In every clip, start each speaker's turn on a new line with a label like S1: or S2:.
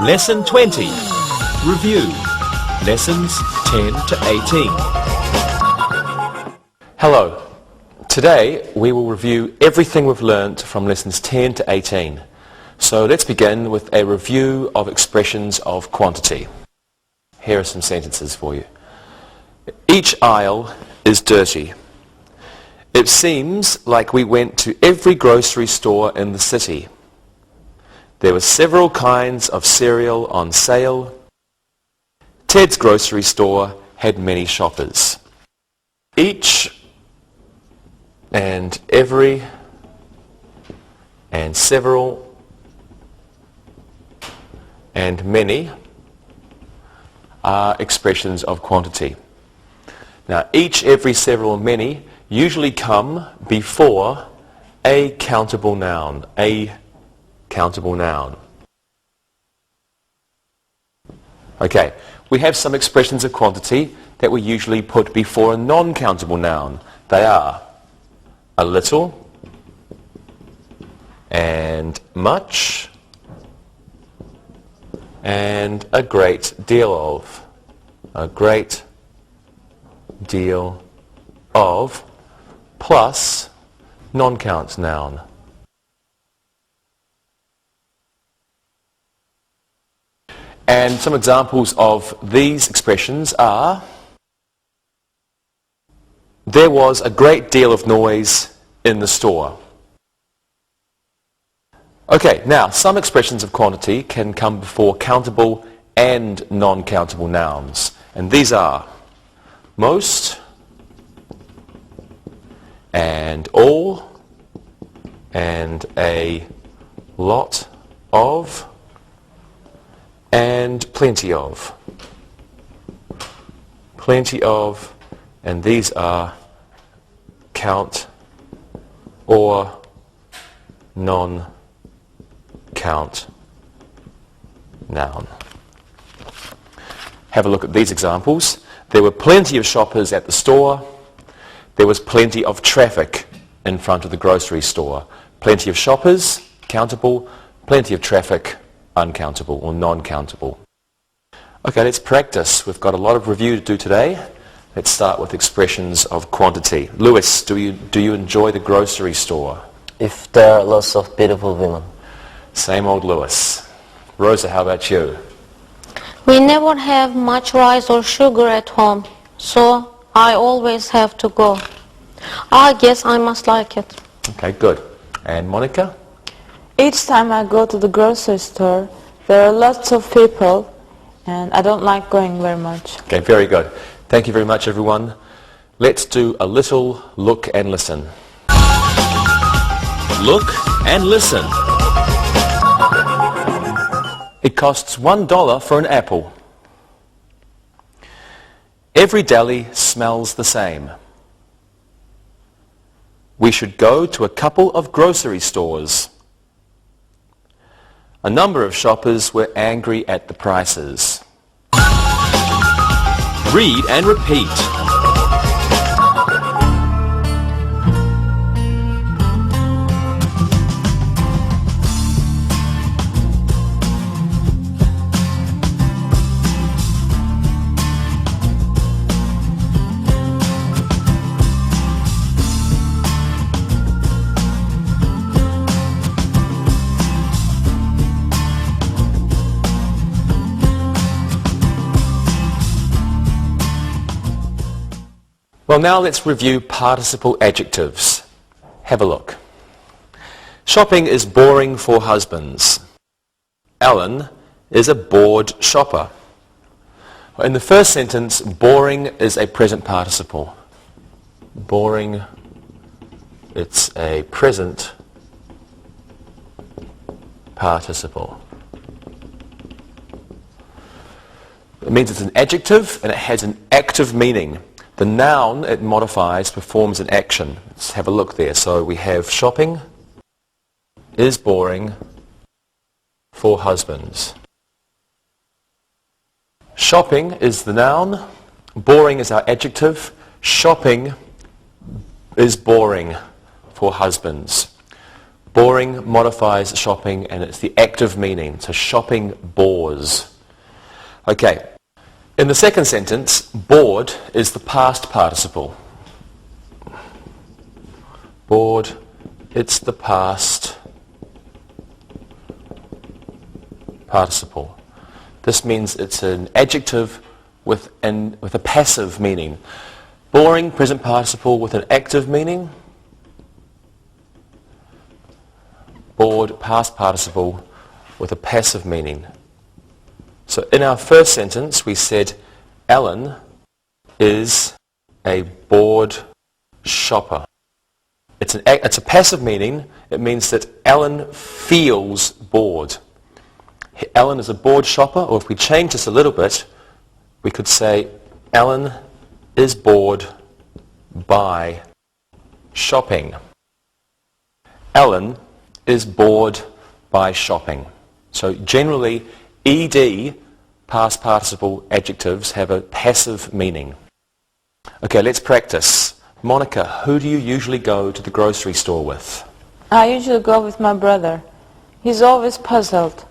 S1: Lesson 20. Review. Lessons 10 to 18.
S2: Hello. Today we will review everything we've learnt from lessons 10 to 18. So let's begin with a review of expressions of quantity. Here are some sentences for you. Each aisle is dirty. It seems like we went to every grocery store in the city. There were several kinds of cereal on sale. Ted's grocery store had many shoppers. Each and every and several and many are expressions of quantity. Now, each, every, several, and many usually come before a countable noun. A countable noun. Okay, we have some expressions of quantity that we usually put before a non-countable noun. They are a little and much and a great deal of. A great deal of plus non-count noun. And some examples of these expressions are: there was a great deal of noise in the store. Okay, now some expressions of quantity can come before countable and non-countable nouns. And these are most and all and a lot of and plenty of. Plenty of, and these are count or non-count noun. Have a look at these examples. There were plenty of shoppers at the store. There was plenty of traffic in front of the grocery store. Plenty of shoppers, countable. Plenty of traffic, uncountable or non-countable. Okay, let's practice. We've got a lot of review to do today. Let's start with expressions of quantity. Lewis, do you enjoy the grocery store?
S3: If there are lots of beautiful women.
S2: Same old Lewis. Rosa, how about you?
S4: We never have much rice or sugar at home, so I always have to go. I guess I must like it.
S2: Okay, good. And Monica?
S5: Each time I go to the grocery store, there are lots of people, and I don't like going very much.
S2: Okay, very good. Thank you very much, everyone. Let's do a little look and listen.
S1: Look and listen.
S2: It costs $1 for an apple. Every deli smells the same. We should go to a couple of grocery stores. A number of shoppers were angry at the prices.
S1: Read and repeat.
S2: Well, now let's review participle adjectives. Have a look. Shopping is boring for husbands. Alan is a bored shopper. In the first sentence, boring is a present participle. Boring, it's a present participle. It means it's an adjective and it has an active meaning. The noun it modifies performs an action. Let's have a look there. So we have shopping is boring for husbands. Shopping is the noun. Boring is our adjective. Shopping is boring for husbands. Boring modifies shopping and it's the active meaning. So shopping bores. Okay. In the second sentence, bored is the past participle. Bored, it's the past participle. This means it's an adjective with a passive meaning. Boring, present participle with an active meaning. Bored, past participle with a passive meaning. So in our first sentence we said Alan is a bored shopper. It's a passive meaning. It means that Alan feels bored. Alan is a bored shopper, or if we change this a little bit, we could say Alan is bored by shopping. Alan is bored by shopping. So generally, ED, past participle adjectives, have a passive meaning. Okay, let's practice. Monica, who do you usually go to the grocery store with?
S5: I usually go with my brother. He's always puzzled.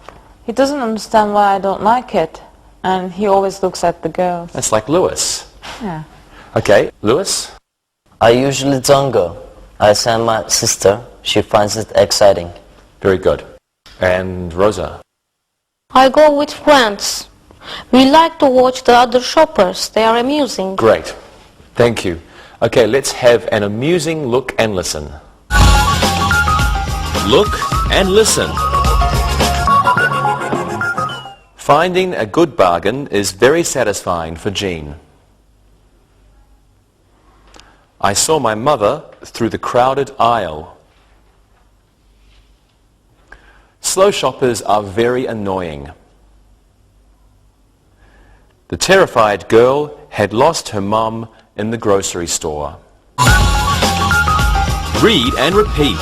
S5: He doesn't understand why I don't like it. And he always looks at the girls.
S2: That's like Lewis.
S5: Yeah.
S2: Okay, Lewis?
S3: I usually don't go. I send my sister. She finds it exciting.
S2: Very good. And Rosa?
S4: I go with friends. We like to watch the other shoppers. They are amusing.
S2: Great. Thank you. Okay, let's have an amusing look and listen.
S1: Look and listen.
S2: Finding a good bargain is very satisfying for Jean. I saw my mother through the crowded aisle. Slow shoppers are very annoying. The terrified girl had lost her mum in the grocery store.
S1: Read and repeat.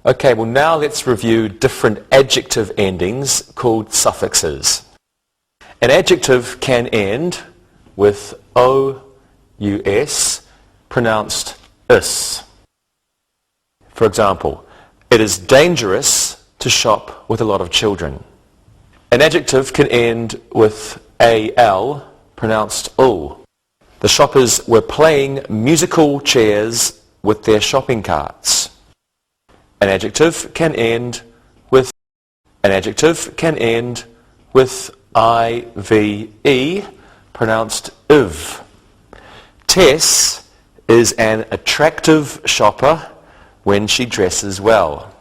S2: Okay, well now let's review different adjective endings called suffixes. An adjective can end with O-U-S, pronounced is. For example, it is dangerous to shop with a lot of children. An adjective can end with A-L, pronounced ul. The shoppers were playing musical chairs with their shopping carts. An adjective can end with I-V-E, pronounced iv. Tess is an attractive shopper when she dresses well.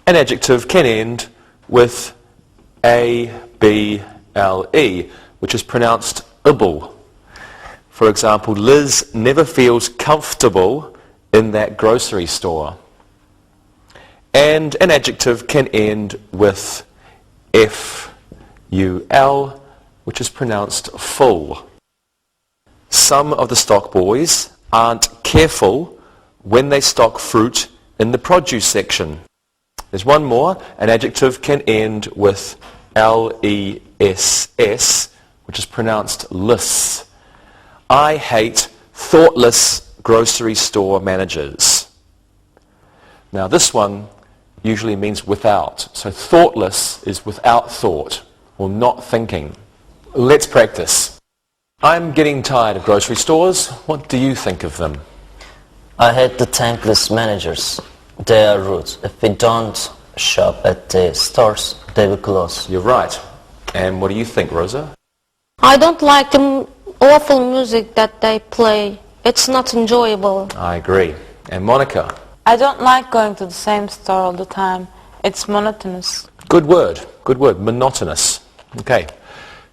S2: An adjective can end with A-B-L-E, which is pronounced ibble. For example, Liz never feels comfortable in that grocery store. And an adjective can end with F-U-L, which is pronounced full. Some of the stock boys aren't careful when they stock fruit in the produce section. There's one more. An adjective can end with L-E-S-S, which is pronounced less. I hate thoughtless grocery store managers. Now this one usually means without. So thoughtless is without thought, or not thinking. Let's practice. I'm getting tired of grocery stores. What do you think of them?
S3: I hate the thankless managers. They are rude. If we don't shop at the stores, they will close.
S2: You're right. And what do you think, Rosa?
S4: I don't like the awful music that they play. It's not enjoyable.
S2: I agree. And Monica?
S5: I don't like going to the same store all the time. It's monotonous.
S2: Good word. Good word. Monotonous. Okay.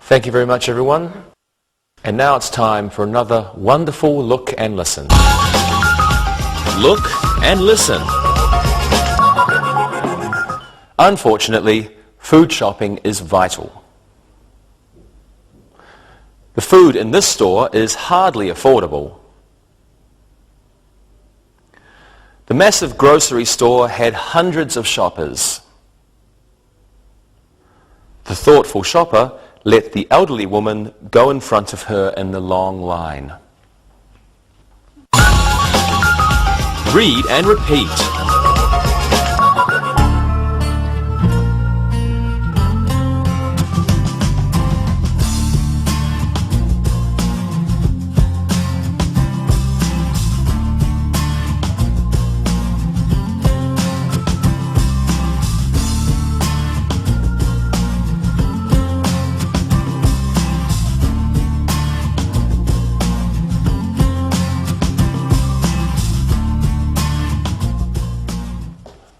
S2: Thank you very much, everyone. And now it's time for another wonderful look and listen.
S1: Look and listen.
S2: Unfortunately, food shopping is vital. The food in this store is hardly affordable. The massive grocery store had hundreds of shoppers. The thoughtful shopper let the elderly woman go in front of her in the long line.
S1: Read and repeat.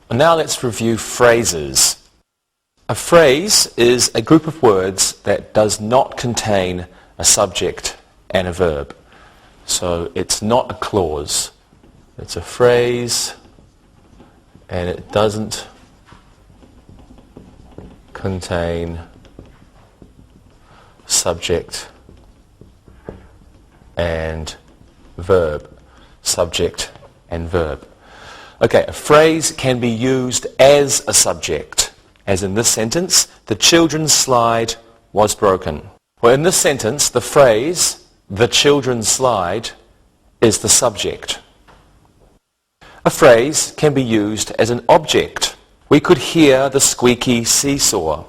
S2: Now let's review phrases. A phrase is a group of words that does not contain a subject and a verb. So it's not a clause. It's a phrase and it doesn't contain subject and verb. Subject and verb. Okay, a phrase can be used as a subject, as in this sentence, the children's slide was broken. Well, in this sentence, the phrase, the children's slide, is the subject. A phrase can be used as an object. We could hear the squeaky seesaw.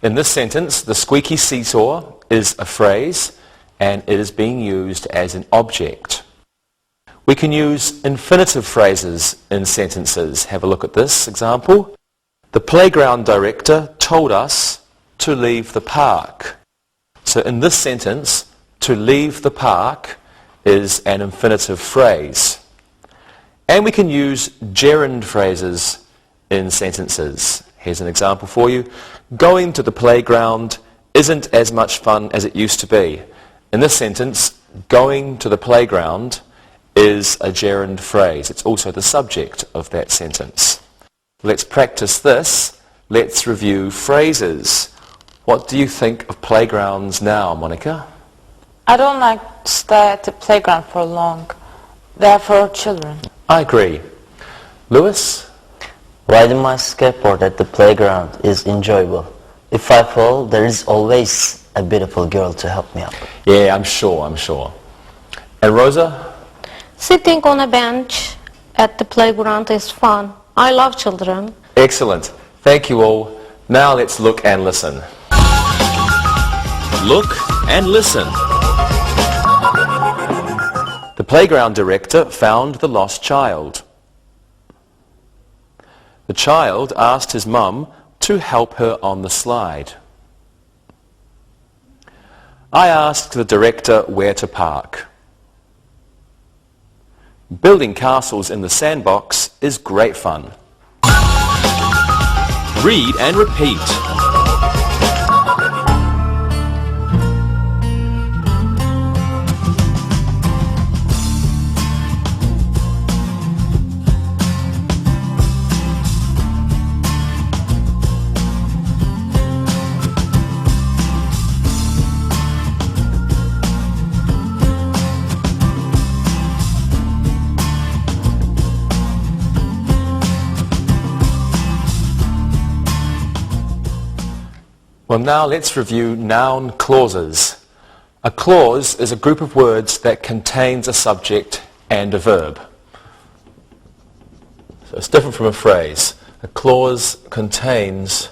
S2: In this sentence, the squeaky seesaw is a phrase, and it is being used as an object. We can use infinitive phrases in sentences. Have a look at this example. The playground director told us to leave the park. So in this sentence, to leave the park is an infinitive phrase. And we can use gerund phrases in sentences. Here's an example for you. Going to the playground isn't as much fun as it used to be. In this sentence, going to the playground is a gerund phrase. It's also the subject of that sentence. Let's practice this. Let's review phrases. What do you think of playgrounds now, Monica?
S5: I don't like to stay at the playground for long. They are for children.
S2: I agree. Lewis?
S3: Riding my skateboard at the playground is enjoyable. If I fall, there is always a beautiful girl to help me up.
S2: Yeah, I'm sure. And Rosa?
S4: Sitting on a bench at the playground is fun. I love children.
S2: Excellent. Thank you all. Now let's look and listen.
S1: Look and listen.
S2: The playground director found the lost child. The child asked his mum to help her on the slide. I asked the director where to park. Building castles in the sandbox is great fun.
S1: Read and repeat.
S2: Well, now let's review noun clauses. A clause is a group of words that contains a subject and a verb. So it's different from a phrase. A clause contains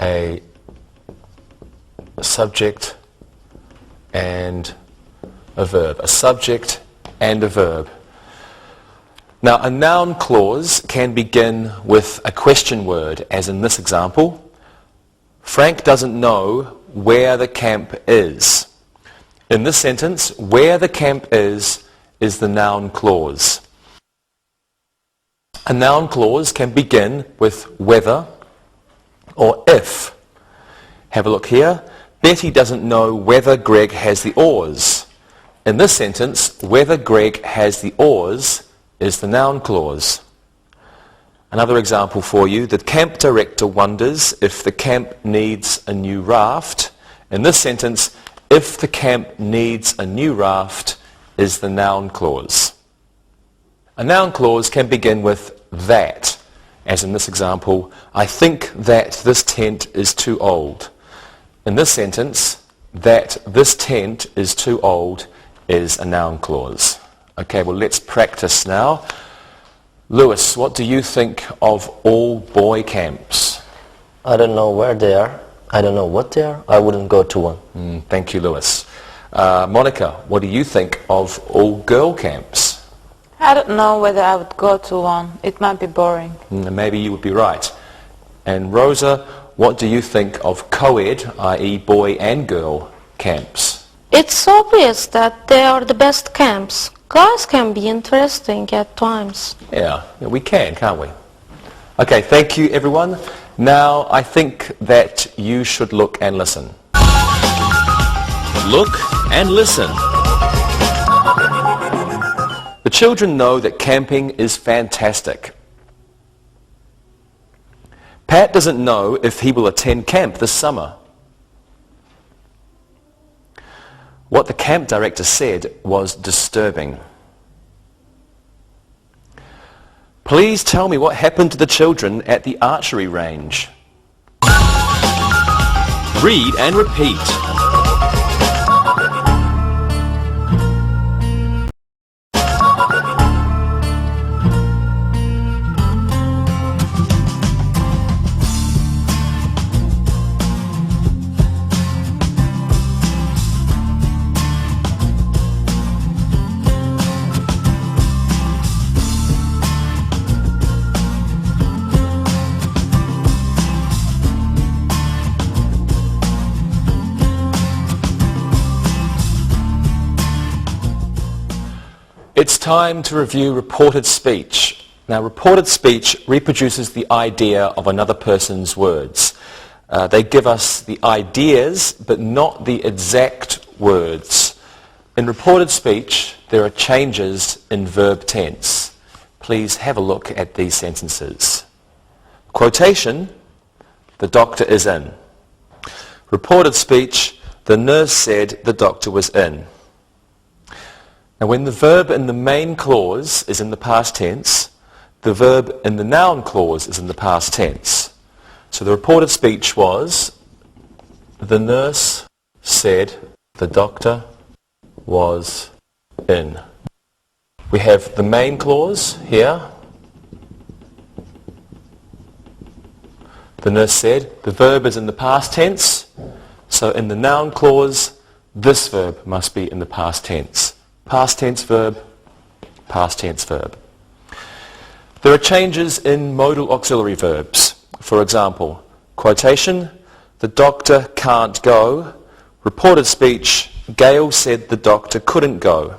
S2: a subject and a verb. A subject and a verb. Now, a noun clause can begin with a question word, as in this example. Frank doesn't know where the camp is. In this sentence, where the camp is the noun clause. A noun clause can begin with whether or if. Have a look here. Betty doesn't know whether Greg has the oars. In this sentence, whether Greg has the oars is the noun clause. Another example for you. The camp director wonders if the camp needs a new raft. In this sentence, if the camp needs a new raft is the noun clause. A noun clause can begin with that, as in this example, I think that this tent is too old. In this sentence, that this tent is too old is a noun clause. Okay, well let's practice now. Lewis, what do you think of all boy camps?
S3: I don't know where they are. I don't know what they are. I wouldn't go to one.
S2: Thank you, Lewis. Monica, what do you think of all girl camps?
S5: I don't know whether I would go to one. It might be boring.
S2: Maybe you would be right. And Rosa, what do you think of co-ed, i.e. boy and girl camps?
S4: It's obvious that they are the best camps. Guys can be interesting at times.
S2: Yeah, we can, can't we? Okay, thank you everyone. Now I think that you should look and listen.
S1: Look and listen.
S2: The children know that camping is fantastic. Pat doesn't know if he will attend camp this summer. What the camp director said was disturbing. Please tell me what happened to the children at the archery range.
S1: Read and repeat.
S2: It's time to review reported speech. Now, reported speech reproduces the idea of another person's words. They give us the ideas, but not the exact words. In reported speech, there are changes in verb tense. Please have a look at these sentences. Quotation, the doctor is in. Reported speech, the nurse said the doctor was in. Now, when the verb in the main clause is in the past tense, the verb in the noun clause is in the past tense. So the reported speech was, the nurse said the doctor was in. We have the main clause here. The nurse said, the verb is in the past tense, so in the noun clause, this verb must be in the past tense. Past tense verb, past tense verb. There are changes in modal auxiliary verbs. For example, quotation, the doctor can't go. Reported speech, Gail said the doctor couldn't go.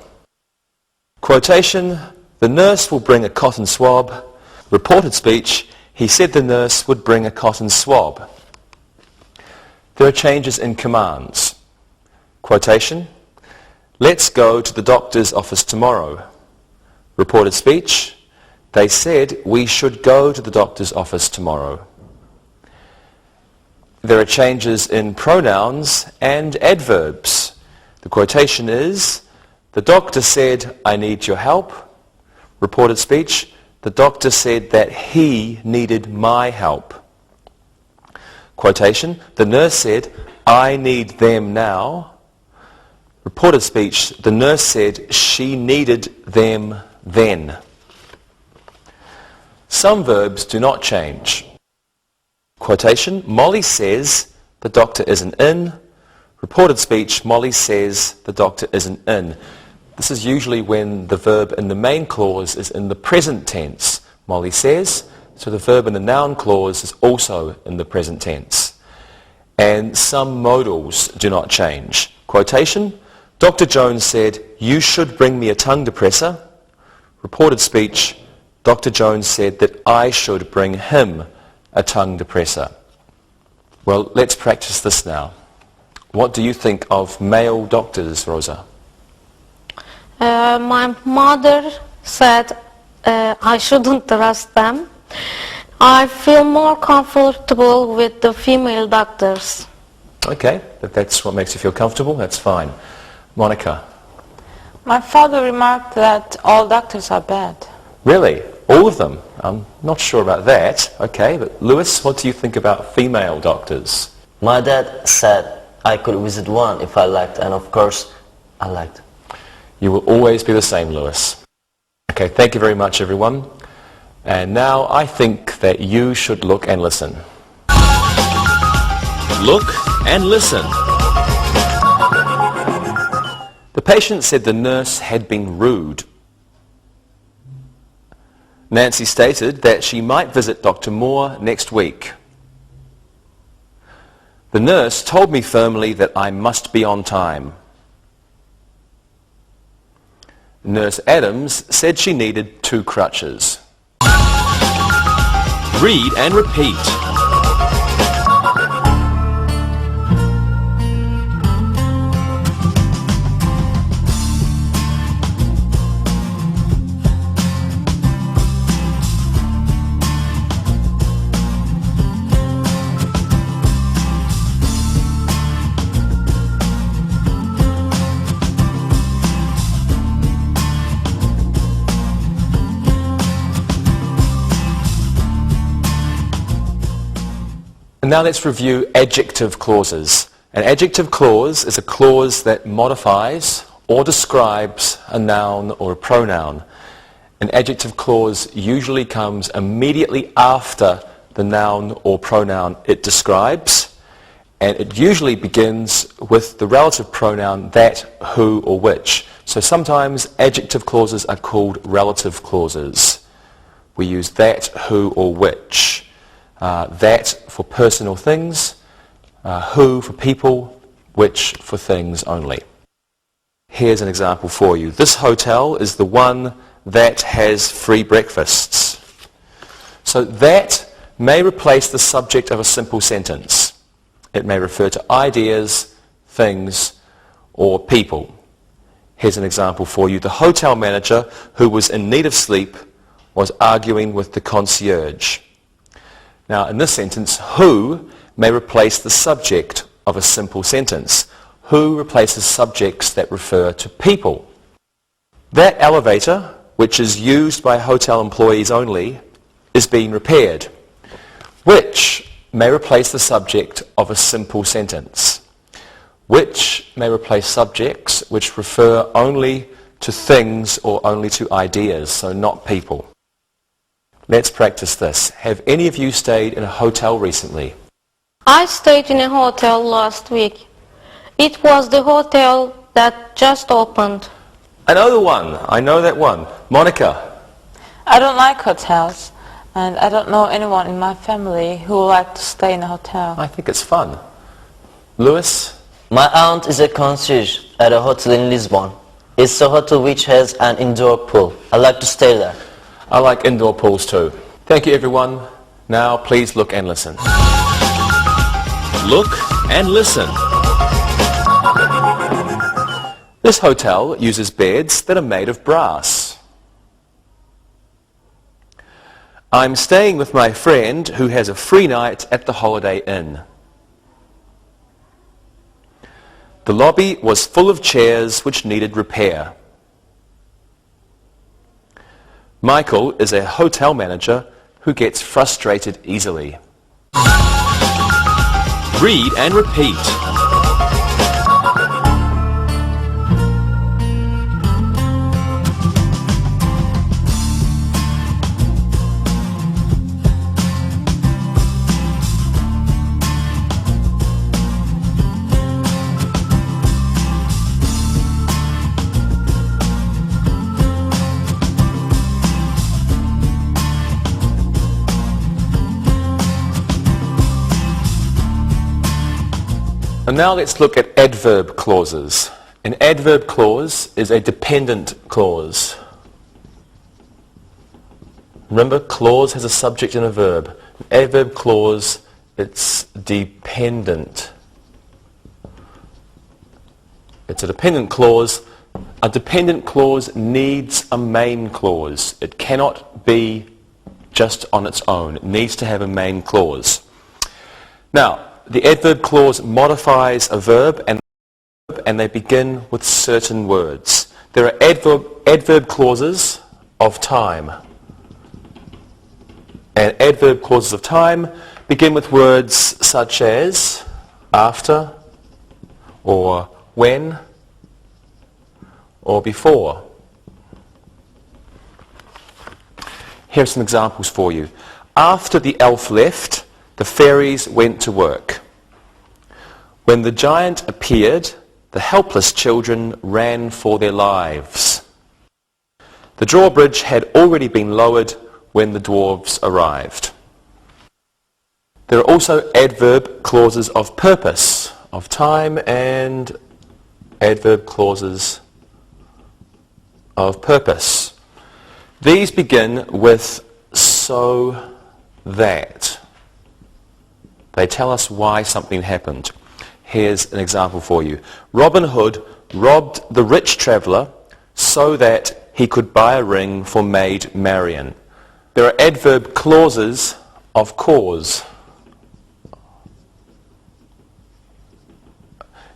S2: Quotation, the nurse will bring a cotton swab. Reported speech, he said the nurse would bring a cotton swab. There are changes in commands. Quotation, let's go to the doctor's office tomorrow. Reported speech, they said we should go to the doctor's office tomorrow. There are changes in pronouns and adverbs. The quotation is, the doctor said, I need your help. Reported speech, the doctor said that he needed my help. Quotation, the nurse said, I need them now. Reported speech, the nurse said she needed them then. Some verbs do not change. Quotation, Molly says the doctor isn't in. Reported speech, Molly says the doctor isn't in. This is usually when the verb in the main clause is in the present tense. Molly says, so the verb in the noun clause is also in the present tense. And some modals do not change. Quotation, Dr. Jones said, you should bring me a tongue depressor. Reported speech, Dr. Jones said that I should bring him a tongue depressor. Well, let's practice this now. What do you think of male doctors, Rosa?
S4: My mother said I shouldn't trust them. I feel more comfortable with the female doctors.
S2: Okay, if that's what makes you feel comfortable, that's fine. Monica?
S5: My father remarked that all doctors are bad.
S2: Really? All of them? I'm not sure about that. Okay, but Lewis, what do you think about female doctors?
S3: My dad said I could visit one if I liked, and of course, I liked.
S2: You will always be the same, Lewis. Okay, thank you very much, everyone. And now I think that you should look and listen.
S1: Look and listen.
S2: The patient said the nurse had been rude. Nancy stated that she might visit Dr. Moore next week. The nurse told me firmly that I must be on time. Nurse Adams said she needed 2 crutches.
S1: Read and repeat.
S2: Now let's review adjective clauses. An adjective clause is a clause that modifies or describes a noun or a pronoun. An adjective clause usually comes immediately after the noun or pronoun it describes, and it usually begins with the relative pronoun that, who, or which. So sometimes adjective clauses are called relative clauses. We use that, who, or which. That for personal things, who for people, which for things only. Here's an example for you. This hotel is the one that has free breakfasts. So that may replace the subject of a simple sentence. It may refer to ideas, things, or people. Here's an example for you. The hotel manager, who was in need of sleep, was arguing with the concierge. Now, in this sentence, who may replace the subject of a simple sentence. Who replaces subjects that refer to people. That elevator, which is used by hotel employees only, is being repaired. Which may replace the subject of a simple sentence. Which may replace subjects which refer only to things or only to ideas, so not people. Let's practice this. Have any of you stayed in a hotel recently?
S4: I stayed in a hotel last week. It was the hotel that just opened.
S2: I know the one. I know that one. Monica?
S5: I don't like hotels, and I don't know anyone in my family who would like to stay in a hotel.
S2: I think it's fun. Lewis?
S3: My aunt is a concierge at a hotel in Lisbon. It's a hotel which has an indoor pool. I'd like to stay there.
S2: I like indoor pools too. Thank you, everyone. Now please look and listen.
S1: Look and listen.
S2: This hotel uses beds that are made of brass. I'm staying with my friend who has a free night at the Holiday Inn. The lobby was full of chairs which needed repair. Michael is a hotel manager who gets frustrated easily.
S1: Read and repeat.
S2: And now let's look at adverb clauses. An adverb clause is a dependent clause. Remember, clause has a subject and a verb. An adverb clause, it's dependent. It's a dependent clause. A dependent clause needs a main clause. It cannot be just on its own. It needs to have a main clause. Now, the adverb clause modifies a verb and they begin with certain words. There are adverb clauses of time. And adverb clauses of time begin with words such as after, or when, or before. Here are some examples for you. After the elf left, the fairies went to work. When the giant appeared, the helpless children ran for their lives. The drawbridge had already been lowered when the dwarves arrived. There are also adverb clauses of purpose, of time, and adverb clauses of purpose. These begin with so that. They tell us why something happened. Here's an example for you. Robin Hood robbed the rich traveller so that he could buy a ring for Maid Marian. There are adverb clauses of cause.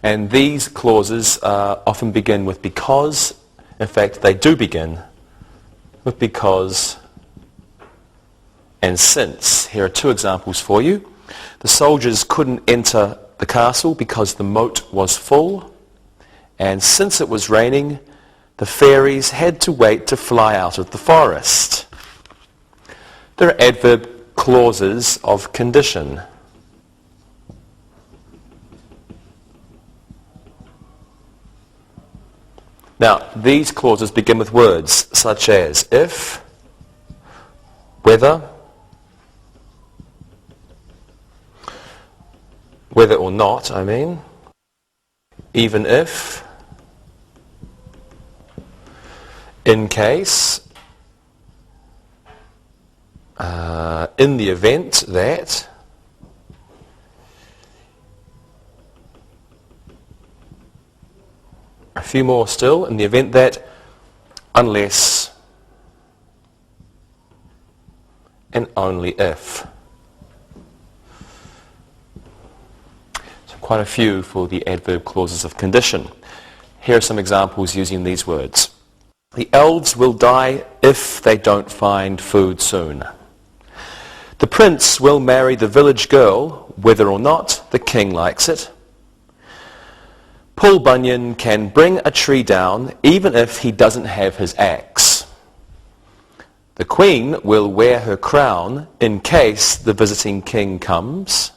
S2: And these clauses often begin with because. In fact, they do begin with because and since. Here are two examples for you. The soldiers couldn't enter the castle because the moat was full, and since it was raining, the fairies had to wait to fly out of the forest. There are adverb clauses of condition. Now, these clauses begin with words such as if, whether or not, even if, in case, in the event that, a few more still, in the event that, unless, and only if. So quite a few for the adverb clauses of condition. Here are some examples using these words. The elves will die if they don't find food soon. The prince will marry the village girl, whether or not the king likes it. Paul Bunyan can bring a tree down even if he doesn't have his axe. The queen will wear her crown in case the visiting king comes.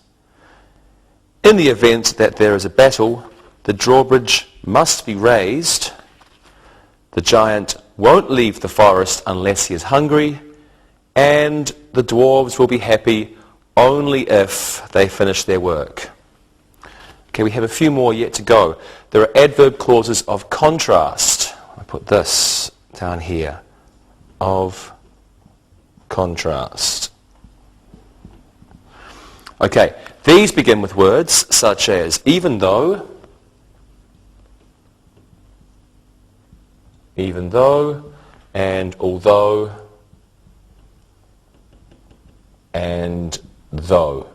S2: In the event that there is a battle, the drawbridge must be raised. The giant won't leave the forest unless he is hungry, and the dwarves will be happy only if they finish their work. Okay, we have a few more yet to go. There are adverb clauses of contrast. I put this down here. Of contrast. Okay, these begin with words such as even though, and although, and though.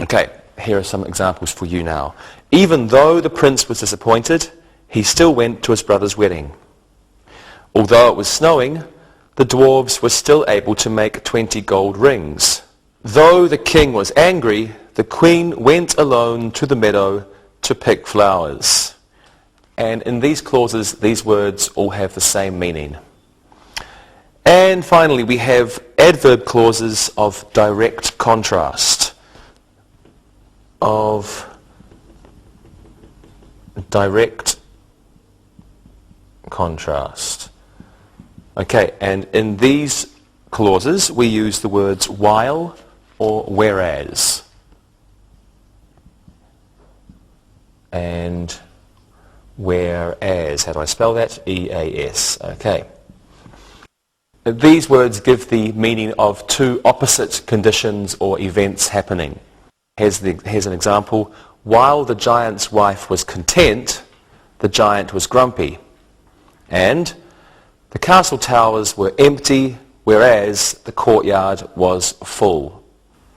S2: Okay, here are some examples for you now. Even though the prince was disappointed, he still went to his brother's wedding. Although it was snowing, the dwarves were still able to make 20 gold rings. Though the king was angry, the queen went alone to the meadow to pick flowers. And in these clauses, these words all have the same meaning. And finally, we have adverb clauses of direct contrast. Of direct contrast. Okay, and in these clauses, we use the words while or whereas. And whereas, how do I spell that? E-A-S, okay. These words give the meaning of two opposite conditions or events happening. Here's an example. While the giant's wife was content, the giant was grumpy. And The castle towers were empty, whereas the courtyard was full.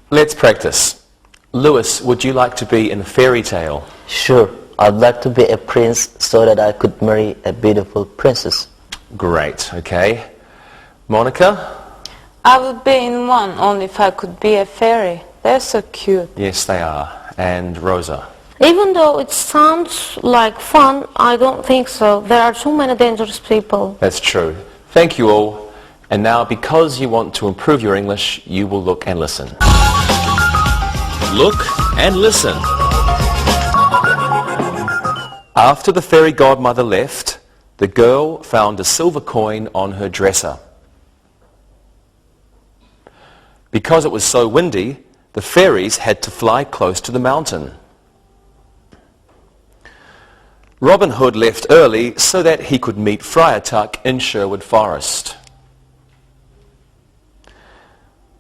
S2: Let's practice. Lewis, would you like to be in a fairy tale?
S3: Sure, I'd like to be a prince so that I could marry a beautiful princess.
S2: Great, okay. Monica?
S5: I would be in one only if I could be a fairy. They're so cute.
S2: Yes, they are. And Rosa?
S4: Even though it sounds like fun, I don't think so. There are too many dangerous people.
S2: That's true. Thank you all. And now, because you want to improve your English, you will look and listen.
S1: Look and listen.
S2: After the fairy godmother left, the girl found a silver coin on her dresser. Because it was so windy, the fairies had to fly close to the mountain. Robin Hood left early so that he could meet Friar Tuck in Sherwood Forest.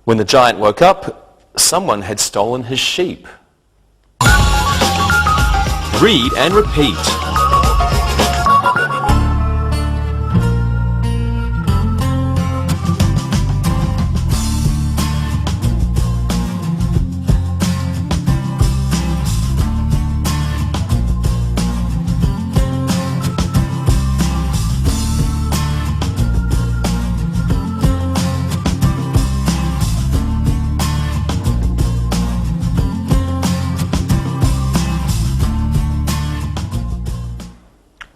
S2: When the giant woke up, someone had stolen his sheep.
S1: Read and repeat.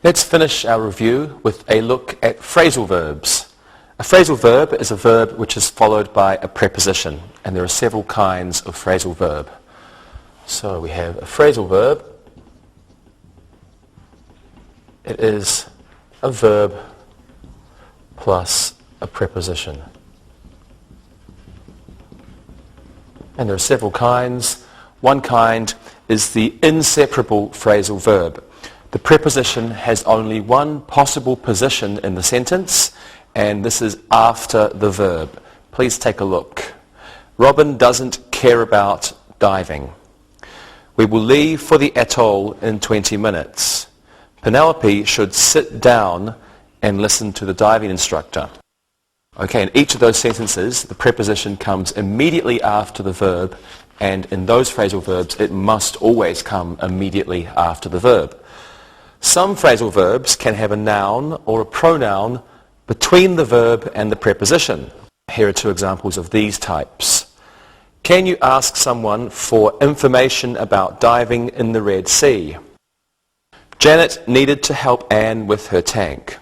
S2: Let's finish our review with a look at phrasal verbs. A phrasal verb is a verb which is followed by a preposition, and there are several kinds of phrasal verb. So we have a phrasal verb. It is a verb plus a preposition. And there are several kinds. One kind is the inseparable phrasal verb. The preposition has only one possible position in the sentence, and this is after the verb. Please take a look. Robin doesn't care about diving. We will leave for the atoll in 20 minutes. Penelope should sit down and listen to the diving instructor. Okay, in each of those sentences, the preposition comes immediately after the verb, and in those phrasal verbs, it must always come immediately after the verb. Some phrasal verbs can have a noun or a pronoun between the verb and the preposition. Here are two examples of these types. Can you ask someone for information about diving in the Red Sea? Janet needed to help Anne with her tank.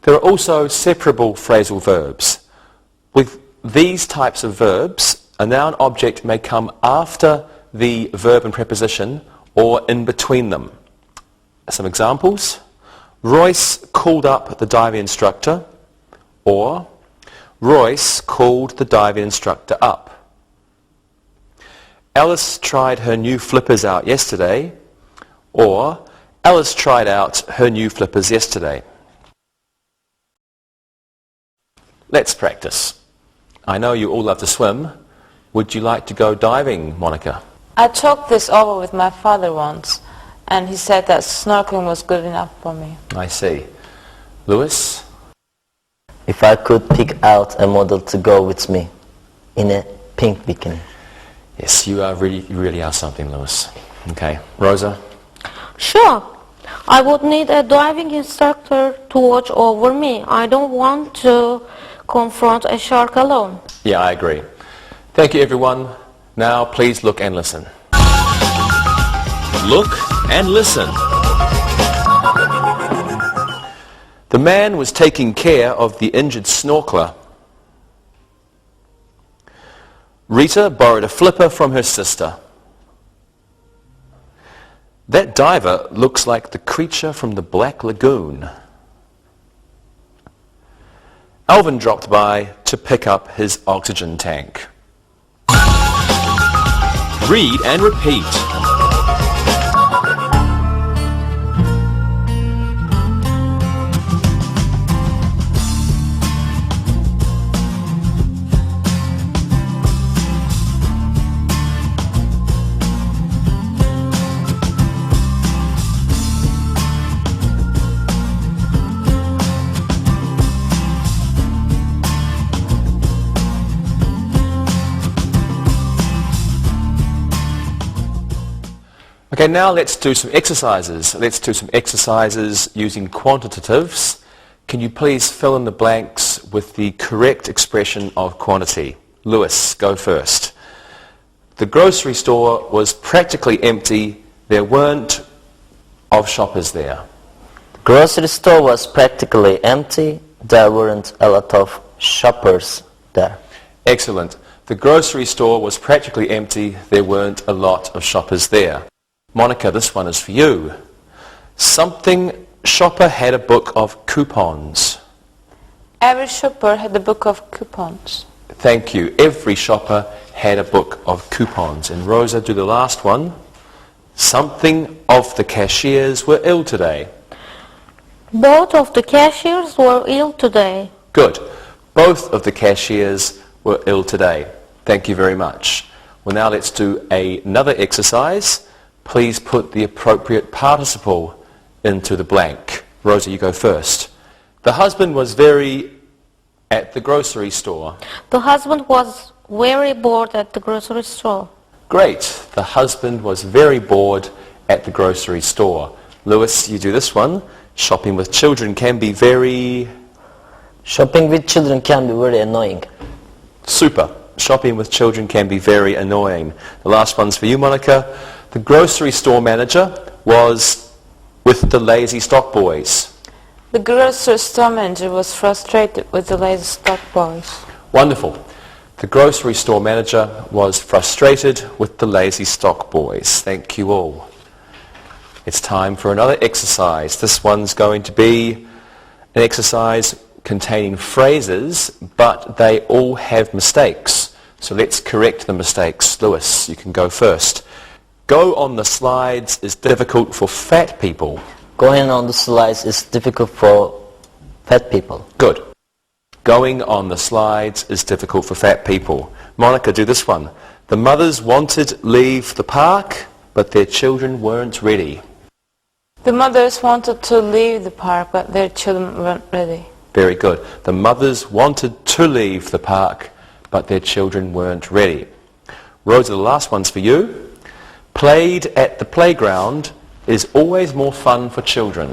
S2: There are also separable phrasal verbs. With these types of verbs, a noun object may come after the verb and preposition or in between them. Some examples. Royce called up the diving instructor, or Royce called the diving instructor up. Alice tried her new flippers out yesterday, or Alice tried out her new flippers yesterday. Let's practice. I know you all love to swim. Would you like to go diving, Monica?
S5: I talked this over with my father once, and he said that snorkeling was good enough for me.
S2: I see. Lewis?
S3: If I could pick out a model to go with me in a pink bikini.
S2: Yes, you really are something, Lewis. Okay. Rosa?
S4: Sure. I would need a diving instructor to watch over me. I don't want to confront a shark alone.
S2: Yeah, I agree. Thank you, everyone. Now, please look and listen.
S1: Look and listen.
S2: The man was taking care of the injured snorkeler. Rita borrowed a flipper from her sister. That diver looks like the creature from the Black Lagoon. Alvin dropped by to pick up his oxygen tank.
S1: Read and repeat.
S2: Okay, now let's do some exercises. Let's do some exercises using quantitatives. Can you please fill in the blanks with the correct expression of quantity? Lewis, go first. The grocery store was practically empty. There weren't of shoppers there.
S3: The grocery store was practically empty. There weren't a lot of shoppers there.
S2: Excellent. The grocery store was practically empty. There weren't a lot of shoppers there. Monica, this one is for you. Something shopper had a book of coupons.
S5: Every shopper had a book of coupons.
S2: Thank you. Every shopper had a book of coupons. And Rosa, do the last one. Something of the cashiers were ill today.
S4: Both of the cashiers were ill today.
S2: Good. Both of the cashiers were ill today. Thank you very much. Well, now let's do another exercise. Please put the appropriate participle into the blank. Rosa, you go first. The husband was very at the grocery store.
S4: The husband was very bored at the grocery store.
S2: Great. The husband was very bored at the grocery store. Lewis, you do this one. Shopping with children can be very...
S3: Shopping with children can be very annoying.
S2: Super. Shopping with children can be very annoying. The last one's for you, Monica. The grocery store manager was with the lazy stock boys.
S5: The grocery store manager was frustrated with the lazy stock boys.
S2: Wonderful. The grocery store manager was frustrated with the lazy stock boys. Thank you all. It's time for another exercise. This one's going to be an exercise containing phrases, but they all have mistakes. So let's correct the mistakes. Lewis, you can go first. Go on the slides is difficult for fat people.
S3: Going on the slides is difficult for fat people.
S2: Good. Going on the slides is difficult for fat people. Monica, do this one. The mothers wanted leave the park, but their children weren't ready.
S5: The mothers wanted to leave the park, but their children weren't ready.
S2: Very good. The mothers wanted to leave the park, but their children weren't ready. Rosa, the last one's for you. Played at the playground is always more fun for children.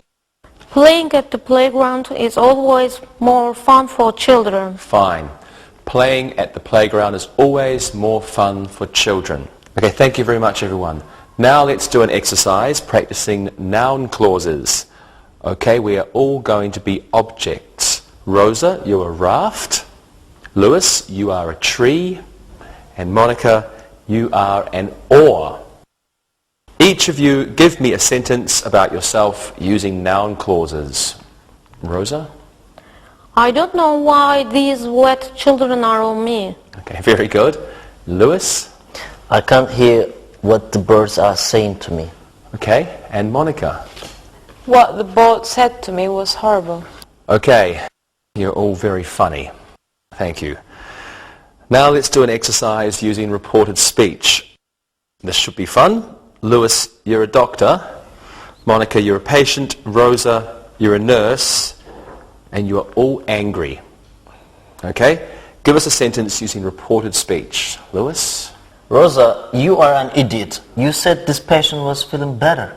S4: Playing at the playground is always more fun for children.
S2: Fine. Playing at the playground is always more fun for children. Okay, thank you very much, everyone. Now let's do an exercise practicing noun clauses. Okay, we are all going to be objects. Rosa, you're a raft. Lewis, you are a tree. And Monica, you are an oar. Each of you give me a sentence about yourself using noun clauses. Rosa?
S4: I don't know why these wet children are on me.
S2: Okay, very good. Lewis?
S3: I can't hear what the birds are saying to me.
S2: Okay, and Monica?
S5: What the boat said to me was horrible.
S2: Okay, you're all very funny. Thank you. Now let's do an exercise using reported speech. This should be fun. Lewis, you're a doctor. Monica, you're a patient. Rosa, you're a nurse. And you are all angry. Okay? Give us a sentence using reported speech. Lewis?
S3: Rosa, you are an idiot. You said this patient was feeling better.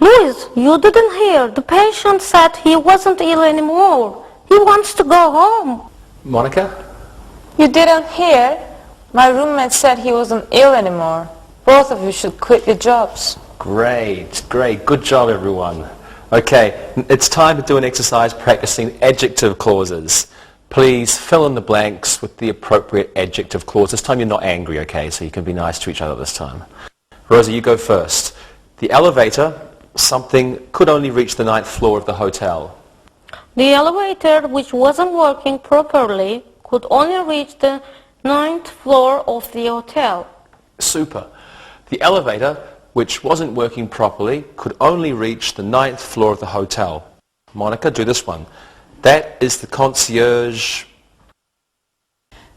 S4: Louis, you didn't hear. The patient said he wasn't ill anymore. He wants to go home.
S2: Monica?
S5: You didn't hear? My roommate said he wasn't ill anymore. Both of you should quit your jobs.
S2: Great, great. Good job, everyone. Okay, it's time to do an exercise practicing adjective clauses. Please fill in the blanks with the appropriate adjective clause. This time you're not angry, okay, so you can be nice to each other this time. Rosa, you go first. The elevator, something, could only reach the 9th floor of the hotel.
S4: The elevator, which wasn't working properly, could only reach the 9th floor of the hotel.
S2: Super. The elevator, which wasn't working properly, could only reach the 9th floor of the hotel. Monica, do this one. That is the concierge.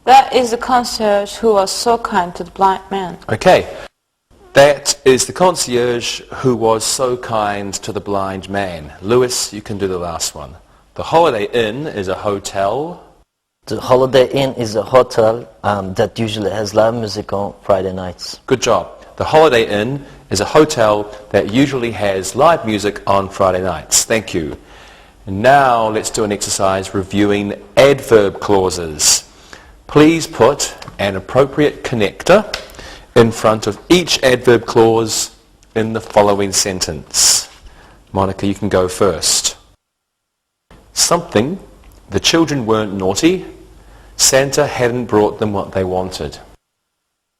S5: That is the concierge who was so kind to the blind man.
S2: Okay. That is the concierge who was so kind to the blind man. Lewis, you can do the last one. The Holiday Inn is a hotel.
S3: The Holiday Inn is a hotel that usually has live music on Friday nights.
S2: Good job. The Holiday Inn is a hotel that usually has live music on Friday nights. Thank you. And now let's do an exercise reviewing adverb clauses. Please put an appropriate connector in front of each adverb clause in the following sentence. Monica, you can go first. Something, the children weren't naughty, Santa hadn't brought them what they wanted.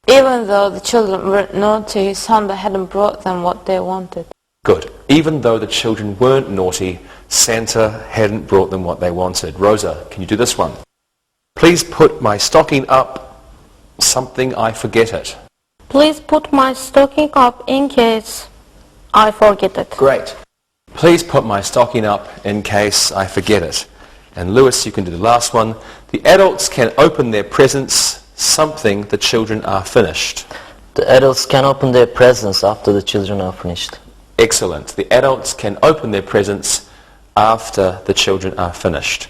S5: Even though the children weren't naughty, Santa hadn't brought them what they wanted.
S2: Good. Even though the children weren't naughty, Santa hadn't brought them what they wanted. Rosa, can you do this one? Please put my stocking up, something I forget it.
S4: Please put my stocking up in case I forget it.
S2: Great. Please put my stocking up in case I forget it. And Lewis, you can do the last one. The adults can open their presents, something the children are finished.
S3: The adults can open their presents after the children are finished.
S2: Excellent. The adults can open their presents after the children are finished.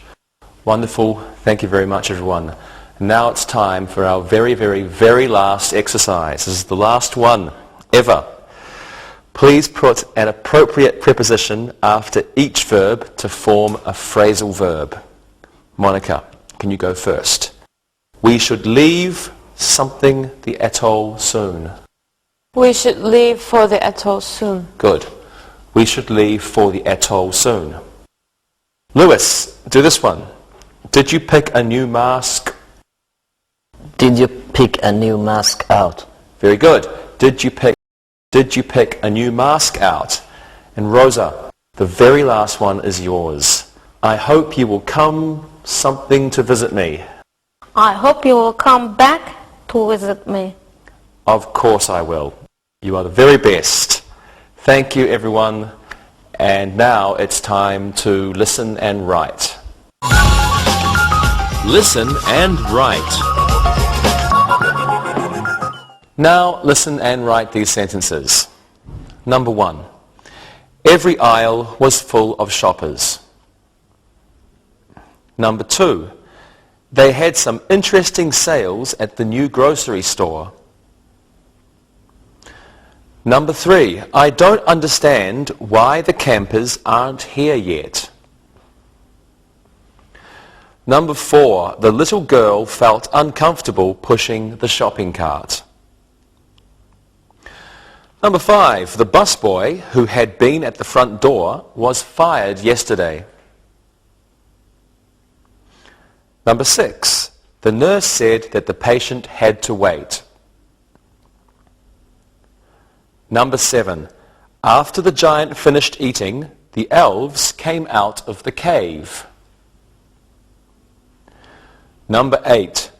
S2: Wonderful. Thank you very much, everyone. Now it's time for our very, very, very last exercise. This is the last one ever. Please put an appropriate preposition after each verb to form a phrasal verb. Monica, can you go first? We should leave something the atoll soon.
S5: We should leave for the atoll soon.
S2: Good. We should leave for the atoll soon. Lewis, do this one. Did you pick a new mask?
S3: Did you pick a new mask out?
S2: Very good. Did you pick a new mask out? And Rosa, the very last one is yours. I hope you will come something to visit me.
S4: I hope you will come back to visit me.
S2: Of course I will. You are the very best. Thank you, everyone. And now it's time to listen and write.
S1: Listen and write.
S2: Now listen and write these sentences. Number 1. Every aisle was full of shoppers. Number 2. They had some interesting sales at the new grocery store. Number 3. I don't understand why the campers aren't here yet. Number 4. The little girl felt uncomfortable pushing the shopping cart. Number 5. The busboy who had been at the front door was fired yesterday. Number 6. The nurse said that the patient had to wait. Number 7. After the giant finished eating, the elves came out of the cave. Number 8.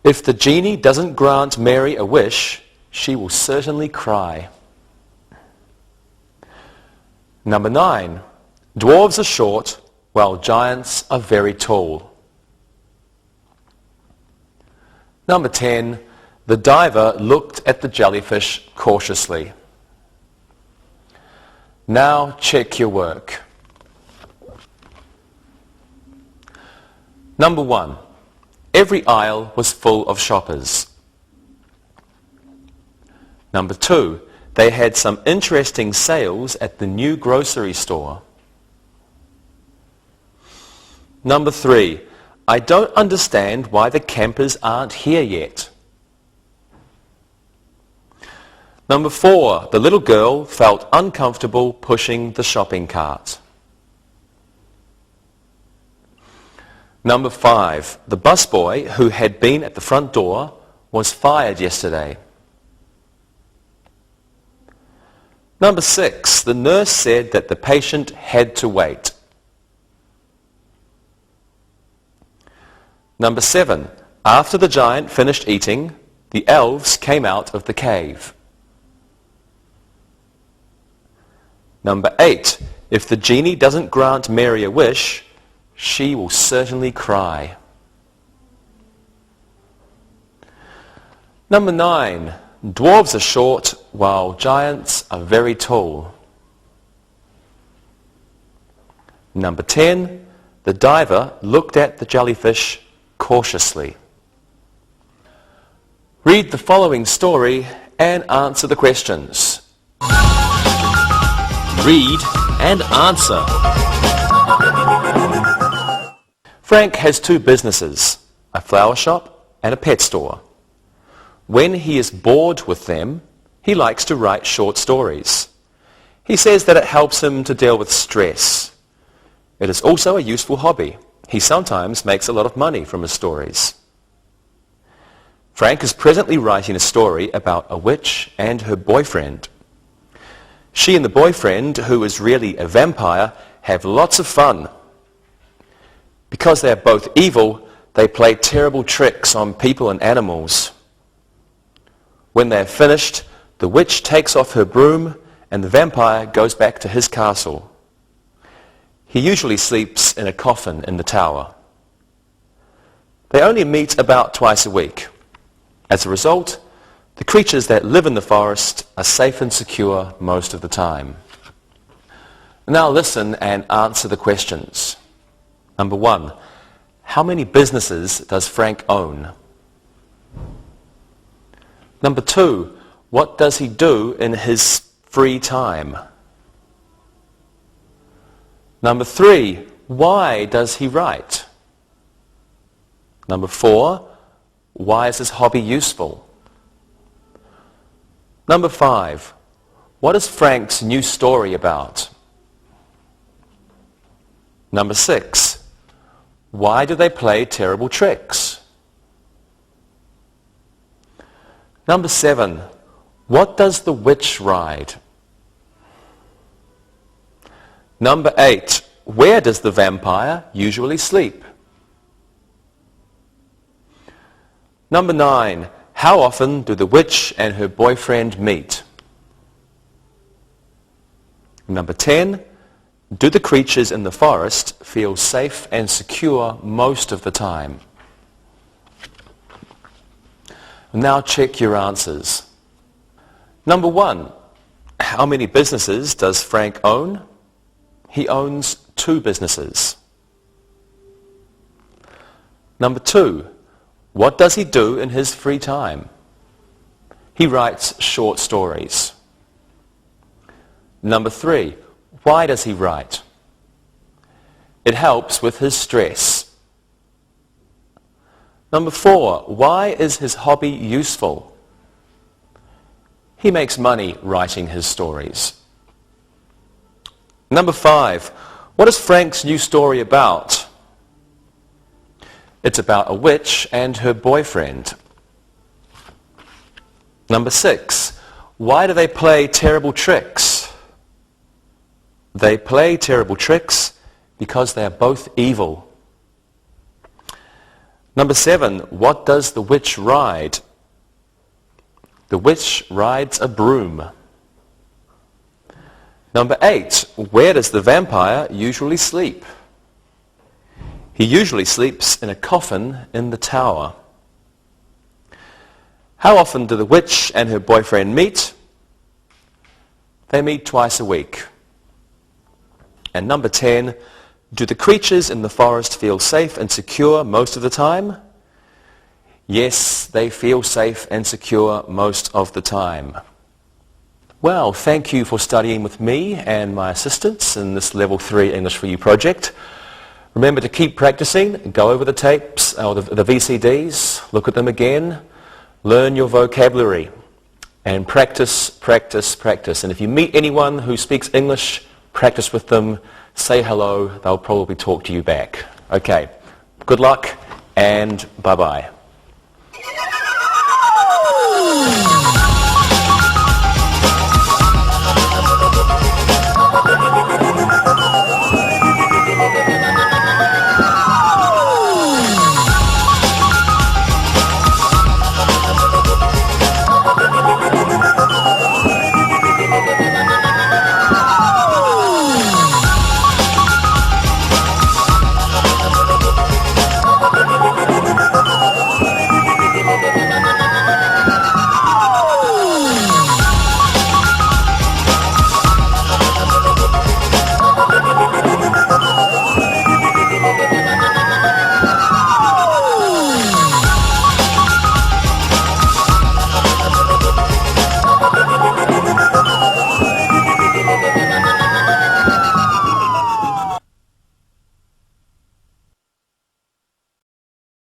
S2: If the genie doesn't grant Mary a wish, she will certainly cry. Number 9. Dwarves are short, while giants are very tall. Number 10. The diver looked at the jellyfish cautiously. Now check your work. Number 1. Every aisle was full of shoppers. Number 2. They had some interesting sales at the new grocery store. Number 3. I don't understand why the campers aren't here yet. Number 4. The little girl felt uncomfortable pushing the shopping cart. Number 5. The busboy who had been at the front door was fired yesterday. Number 6. The nurse said that the patient had to wait. Number 7. After the giant finished eating, the elves came out of the cave. Number 8. If the genie doesn't grant Mary a wish, she will certainly cry. Number 9. Dwarves are short, while giants are very tall. Number 10. The diver looked at the jellyfish cautiously. Read the following story and answer the questions.
S1: Read and answer.
S2: Frank has two businesses, a flower shop and a pet store. When he is bored with them, he likes to write short stories. He says that it helps him to deal with stress. It is also a useful hobby. He sometimes makes a lot of money from his stories. Frank is presently writing a story about a witch and her boyfriend. She and the boyfriend, who is really a vampire, have lots of fun. Because they are both evil, they play terrible tricks on people and animals. When they are finished, the witch takes off her broom and the vampire goes back to his castle. He usually sleeps in a coffin in the tower. They only meet about twice a week. As a result, the creatures that live in the forest are safe and secure most of the time. Now listen and answer the questions. Number 1, how many businesses does Frank own? Number 2, what does he do in his free time? Number 3, why does he write? Number 4, why is his hobby useful? Number 5, what is Frank's new story about? Number 6, why do they play terrible tricks? Number 7, what does the witch ride? Number 8, where does the vampire usually sleep? Number 9, how often do the witch and her boyfriend meet? Number 10, do the creatures in the forest feel safe and secure most of the time? Now check your answers. Number 1, how many businesses does Frank own? He owns 2 businesses. Number 2, what does he do in his free time? He writes short stories. Number 3, why does he write? It helps with his stress. Number 4, why is his hobby useful? He makes money writing his stories. Number 5, what is Frank's new story about? It's about a witch and her boyfriend. Number 6, why do they play terrible tricks? They play terrible tricks because they are both evil. Number 7, what does the witch ride? The witch rides a broom. Number 8, where does the vampire usually sleep? He usually sleeps in a coffin in the tower. How often do the witch and her boyfriend meet? They meet twice a week. And number 10, do the creatures in the forest feel safe and secure most of the time? Yes, they feel safe and secure most of the time. Well, thank you for studying with me and my assistants in this Level 3 English for You project. Remember to keep practicing, go over the tapes or the VCDs, look at them again, learn your vocabulary, and practice, practice, practice. And if you meet anyone who speaks English, practice with them, say hello, they'll probably talk to you back. Okay, good luck and bye-bye.